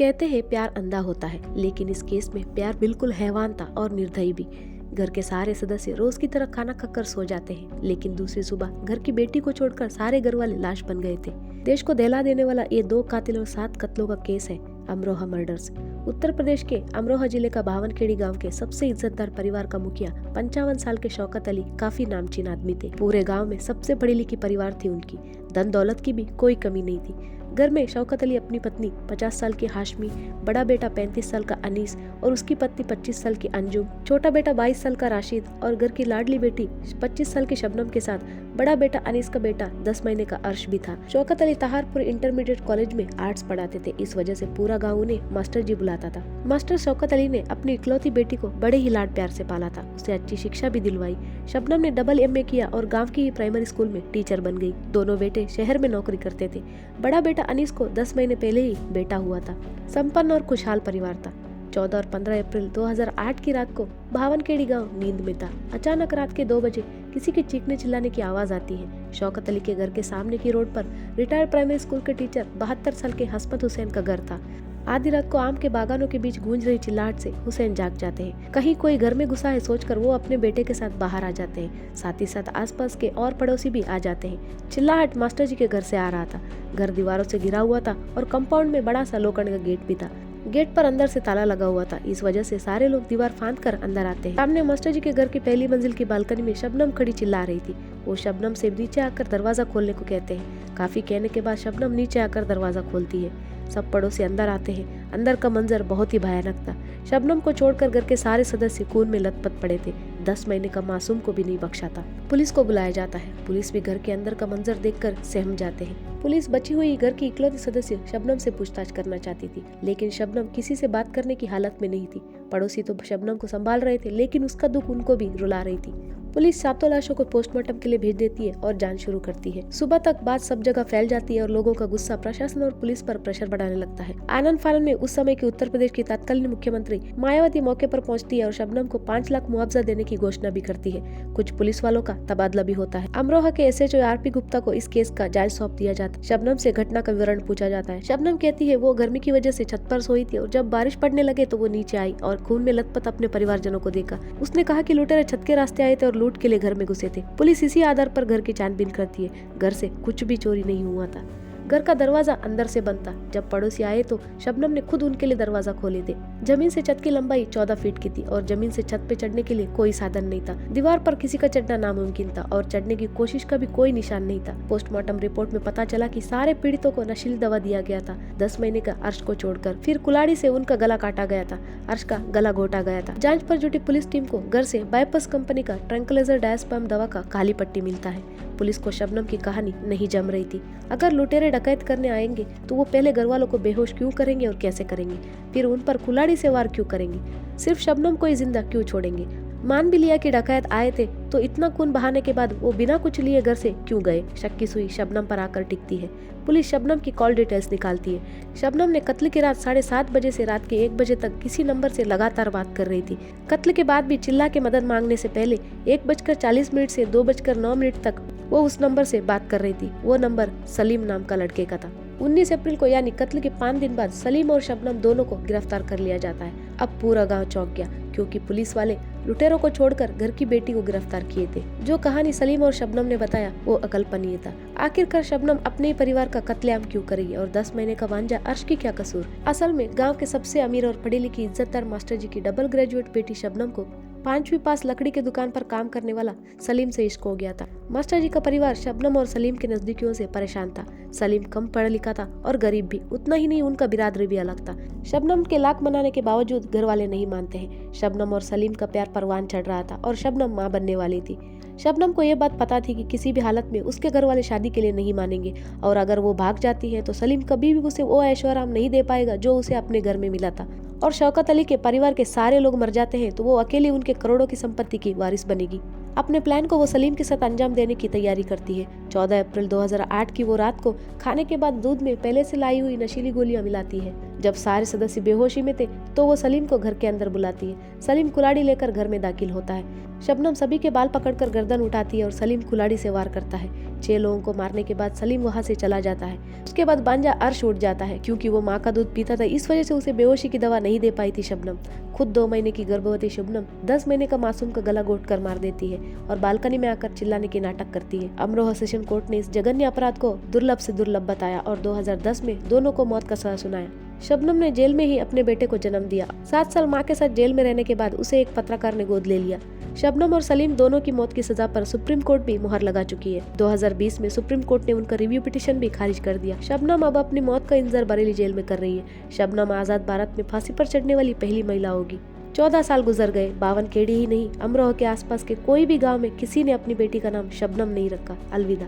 कहते हैं प्यार अंधा होता है, लेकिन इस केस में प्यार बिल्कुल हैवान था और निर्दयी भी। घर के सारे सदस्य रोज की तरह खाना खाकर सो जाते हैं, लेकिन दूसरी सुबह घर की बेटी को छोड़कर सारे घर वाले लाश बन गए थे। देश को दहला देने वाला ये 2 कातिल और 7 कत्लों का केस है अमरोहा मर्डर्स। उत्तर प्रदेश के अमरोहा जिले का भावनखेड़ी गांव के सबसे इज्जतदार परिवार का मुखिया 55 साल के शौकत अली काफी नामचीन आदमी थे। पूरे गांव में सबसे पढ़ी लिखी परिवार थी उनकी। धन दौलत की भी कोई कमी नहीं थी। घर में शौकत अली अपनी पत्नी 50 साल की हाशमी, बड़ा बेटा 35 साल का अनीस और उसकी पत्नी 25 साल की अंजुम, छोटा बेटा 22 साल का राशिद और घर की लाडली बेटी 25 साल की शबनम के साथ बड़ा बेटा अनीस का बेटा 10 महीने का अर्श भी था। शौकत अली तहारपुर इंटरमीडिएट कॉलेज में आर्ट्स पढ़ाते थे। इस वजह से पूरा गाँव उन्हें मास्टर जी बुलाता था। मास्टर शौकत अली ने अपनी इकलौती बेटी को बड़े ही लाड प्यार से पाला था। उसे अच्छी शिक्षा भी दिलवाई। शबनम ने डबल MA किया और गाँव की ही प्राइमरी स्कूल में टीचर बन गई। दोनों बेटे शहर में नौकरी करते थे। बड़ा बेटा अनीस को 10 महीने पहले ही बेटा हुआ था। संपन्न और खुशहाल परिवार था। 14 और 15 अप्रैल 2008 की रात को भावनखेड़ी गांव नींद में था। अचानक रात के 2 बजे किसी के चीखने चिल्लाने की आवाज आती है। शौकत अली के घर के सामने की रोड पर रिटायर्ड प्राइमरी स्कूल के टीचर 72 साल के हसमत हुसैन का घर था। आधी रात को आम के बागानों के बीच गूंज रही चिल्लाहट से हुसैन जाग जाते हैं। कहीं कोई घर में घुसा है सोचकर वो अपने बेटे के साथ बाहर आ जाते हैं। साथ ही साथ आसपास के और पड़ोसी भी आ जाते हैं। चिल्लाहट मास्टर जी के घर से आ रहा था। घर दीवारों से घिरा हुआ था और कंपाउंड में बड़ा सा लोखंड का गेट भी था। गेट पर अंदर से ताला लगा हुआ था। इस वजह से सारे लोग दीवार फांद कर अंदर आते हैं। सामने मास्टर जी के घर की पहली मंजिल की बालकनी में शबनम खड़ी चिल्ला रही थी। वो शबनम से नीचे आकर दरवाजा खोलने को कहते हैं। काफी कहने के बाद शबनम नीचे आकर दरवाजा खोलती है। सब पड़ोसी अंदर आते हैं। अंदर का मंजर बहुत ही भयानक था। शबनम को छोड़कर घर के सारे सदस्य खून में लथपथ पड़े थे। 10 महीने का मासूम को भी नहीं बख्शा था। पुलिस को बुलाया जाता है। पुलिस भी घर के अंदर का मंजर देखकर सहम जाते हैं। पुलिस बची हुई घर की इकलौती सदस्य शबनम से पूछताछ करना चाहती थी, लेकिन शबनम किसी से बात करने की हालत में नहीं थी। पड़ोसी तो शबनम को संभाल रहे थे, लेकिन उसका दुख उनको भी रुला रही थी। पुलिस 7 लाशों को पोस्टमार्टम के लिए भेज देती है और जांच शुरू करती है। सुबह तक बात सब जगह फैल जाती है और लोगों का गुस्सा प्रशासन और पुलिस पर प्रेशर बढ़ाने लगता है। आनंद फानन में उस समय की उत्तर प्रदेश की तत्कालीन मुख्यमंत्री मायावती मौके पर पहुंचती है और शबनम को 5 लाख मुआवजा देने की घोषणा भी करती है। कुछ पुलिस वालों का तबादला भी होता है। अमरोहा के SHO RP गुप्ता को इस केस का जांच सौंप दिया जाता है। शबनम से घटना का विवरण पूछा जाता है। शबनम कहती है वो गर्मी की वजह से छत पर सोई थी और जब बारिश पड़ने लगे तो वो नीचे आई और खून में लथपथ अपने परिवारजनों को देखा। उसने कहा कि लुटेरे छत के रास्ते आए थे और लूट के लिए घर में घुसे थे। पुलिस इसी आधार पर घर की छानबीन करती है। घर से कुछ भी चोरी नहीं हुआ था। घर का दरवाजा अंदर से बंद था। जब पड़ोसी आए तो शबनम ने खुद उनके लिए दरवाजा खोले थे। जमीन से छत की लंबाई 14 फीट की थी और जमीन से छत पे चढ़ने के लिए कोई साधन नहीं था। दीवार पर किसी का चढ़ना नामुमकिन था और चढ़ने की कोशिश का भी कोई निशान नहीं था। पोस्टमार्टम रिपोर्ट में पता चला कि सारे पीड़ितों को नशीली दवा दिया गया था। 10 महीने का अर्श को छोड़कर फिर कुल्हाड़ी से उनका गला काटा गया था। अर्श का गला घोटा गया था। जांच पर जुटी पुलिस टीम को घर से बायपस कंपनी का ट्रैंक्विलाइजर डायस्पाम दवा का काली पट्टी मिलता है। पुलिस को शबनम की कहानी नहीं जम रही थी। अगर लुटेरे डकैत करने आएंगे तो वो पहले घर वालों को बेहोश क्यों करेंगे और कैसे करेंगे, फिर उन पर कुल्हाड़ी से वार क्यों करेंगे, सिर्फ शबनम को ही जिंदा क्यों छोड़ेंगे। मान भी लिया कि डकैत आए थे तो इतना खून बहाने के बाद वो बिना कुछ लिए घर से क्यों गए। शक की सुई शबनम पर आकर टिकती है। पुलिस शबनम की कॉल डिटेल्स निकालती है। शबनम ने कत्ल की रात 7:30 बजे से रात के 1 बजे तक किसी नंबर से लगातार बात कर रही थी। कत्ल के बाद भी चिल्ला के मदद मांगने से पहले 1:40 से 2:09 तक वो उस नंबर से बात कर रही थी। वो नंबर सलीम नाम का लड़के का था। 19 अप्रैल को यानी कत्ल के 5 दिन बाद सलीम और शबनम दोनों को गिरफ्तार कर लिया जाता है। अब पूरा गांव चौंक गया क्योंकि पुलिस वाले लुटेरों को छोड़कर घर की बेटी को गिरफ्तार किए थे। जो कहानी सलीम और शबनम ने बताया वो अकल्पनीय था। आखिरकार शबनम अपने ही परिवार का कत्लेआम क्यों करेगी और 10 महीने का भांजा अर्श की क्या कसूर। असल में गांव के सबसे अमीर और पढ़ी लिखी इज्जतदार मास्टर जी की डबल ग्रेजुएट बेटी शबनम को 5वीं पास लकड़ी के दुकान पर काम करने वाला सलीम से इश्क हो गया था। मास्टर जी का परिवार शबनम और सलीम के नजदीकियों से परेशान था। सलीम कम पढ़ा लिखा था और गरीब भी। उतना ही नहीं, उनका बिरादरी भी अलग था। शबनम के लाख मनाने के बावजूद घर वाले नहीं मानते हैं। शबनम और सलीम का प्यार परवान चढ़ रहा था और शबनम मां बनने वाली थी। शबनम को यह बात पता थी कि किसी भी हालत में उसके घर वाले शादी के लिए नहीं मानेंगे और अगर वो भाग जाती है तो सलीम कभी भी उसे वो ऐशो आराम नहीं दे पाएगा जो उसे अपने घर में मिला था। और शौकत अली के परिवार के सारे लोग मर जाते हैं तो वो अकेली उनके करोड़ों की संपत्ति की वारिस बनेगी। अपने प्लान को वो सलीम के साथ अंजाम देने की तैयारी करती है। 14 अप्रैल 2008 की वो रात को खाने के बाद दूध में पहले से लाई हुई नशीली गोलियां मिलाती है। जब सारे सदस्य बेहोशी में थे तो वो सलीम को घर के अंदर बुलाती है। सलीम कुल्हाड़ी लेकर घर में दाखिल होता है। शबनम सभी के बाल पकड़कर गर्दन उठाती है और सलीम कुल्हाड़ी से वार करता है। 6 लोगों को मारने के बाद सलीम वहाँ से चला जाता है। उसके बाद बांजा अर्श उठ जाता है क्योंकि वो माँ का दूध पीता था, इस वजह से उसे बेहोशी की दवा नहीं दे पाई थी शबनम। खुद 2 महीने की गर्भवती शबनम 10 महीने का मासूम का गला घोट कर मार देती है और बालकनी में आकर चिल्लाने के नाटक करती है। अमरोहा सेशन कोर्ट ने इस जघन्य अपराध को दुर्लभ से दुर्लभ बताया और 2010 में दोनों को मौत का सजा सुनाया। शबनम ने जेल में ही अपने बेटे को जन्म दिया। 7 साल माँ के साथ जेल में रहने के बाद उसे एक पत्रकार ने गोद ले लिया। शबनम और सलीम दोनों की मौत की सजा पर सुप्रीम कोर्ट भी मुहर लगा चुकी है। 2020 में सुप्रीम कोर्ट ने उनका रिव्यू पिटीशन भी खारिज कर दिया। शबनम अब अपनी मौत का इंतजार बरेली जेल में कर रही है। शबनम आजाद भारत में फांसी पर चढ़ने वाली पहली महिला होगी। 14 साल गुजर गए, 52 खेड़ी ही नहीं, अमरोहा के आसपास के कोई भी गाँव में किसी ने अपनी बेटी का नाम शबनम नहीं रखा। अलविदा।